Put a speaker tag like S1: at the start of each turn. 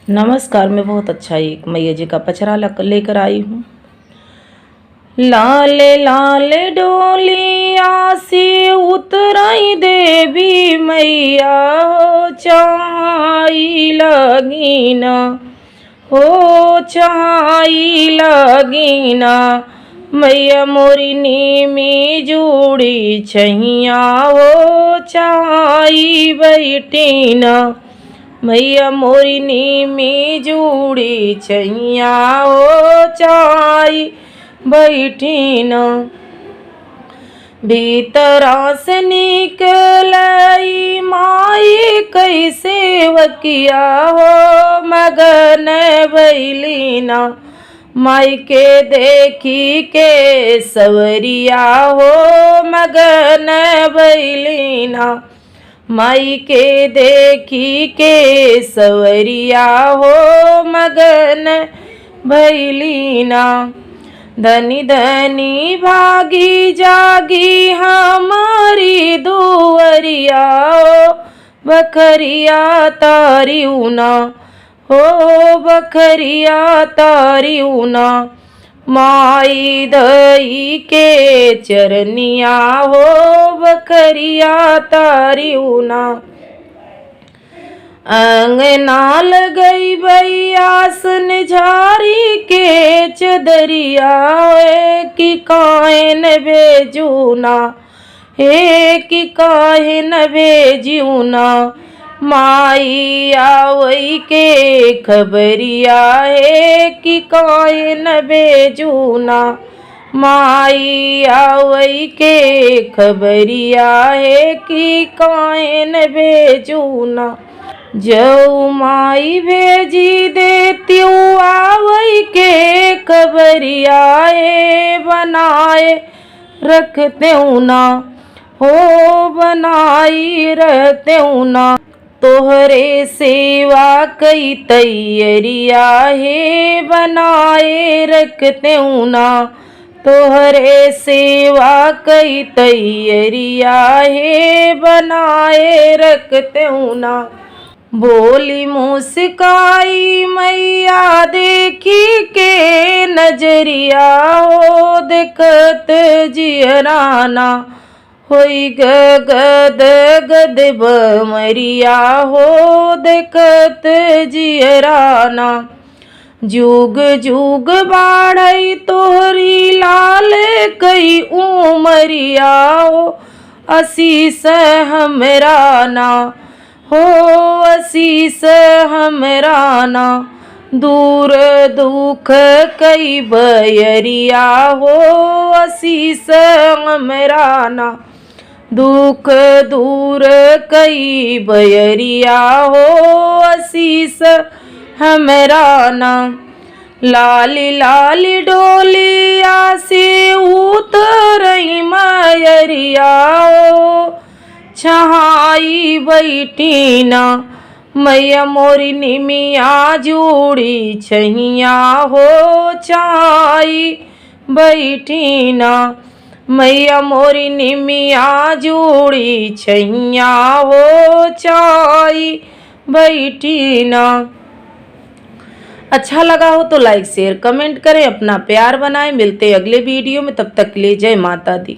S1: नमस्कार। मैं बहुत अच्छा एक मैया जी का पचरा लेकर आई हूँ। लाल लाल डोलिया से उतराई देवी मैया हो, चाई लगीना हो, चाई लगीना। मैया मोरी नीमी जुड़ी छैया हो, चाई बैठीना। मैया मोरी नीमी जुड़ी छैया हो, चाई बैठीना। भीतरा से निकलई माई कैसे वकिया हो, मगन बैलीना। माई के देखी के सवरिया हो, मगन बैलीना। माई के देखी के सवरिया हो, मगन भैलीना। धनी धनी भागी जागी हमारी दुअरिया हो, बखरिया तारी उना हो, बखरिया तारी उना। माई दई के चरनिया हो, बखरिया तारी उना। अंगना लगई बैयासन झारी के चदरिया कि कायन भेजूना, हे कि कायन भेजूना। माई आवई के खबरिया है कि कायन भेजूना। माई आवई के खबरिया है कि कायन भेजूना। जो माई भेजी देती आवई के खबरिया है, बनाए रखते ना हो, बनाई रहते ना। तोहरे सेवा कई तैयरिया है, बनाए रखते ना। तोहरे सेवा कई तैयरिया है, बनाए रखते ना। बोली मुस्काई मैया देखी के नजरिया हो, देखत जियराना होई गद गद बमरिया हो, देखत जियराना। जुग जुग बाढ़ई तोहरी लाल कई उमरिया हो, आशीष हमरा ना हो, आशीष हमरा ना। दूर दुख कई बयरिया हो, आशीष हमरा ना। दुख दूर कई बयरिया हो, आशीष हमरा ना। लाली लाली डोलिया से उतरई मयरिया हो, छहाई बैठीना। मैया मोरी निमिया जुड़ी छैया हो, चाई बैठीना। मैया मोरी निमिया जुड़ी छैया हो, चाई बैठीना। अच्छा लगा हो तो लाइक शेयर कमेंट करें, अपना प्यार बनाएं। मिलते अगले वीडियो में, तब तक के लिए जय माता दी।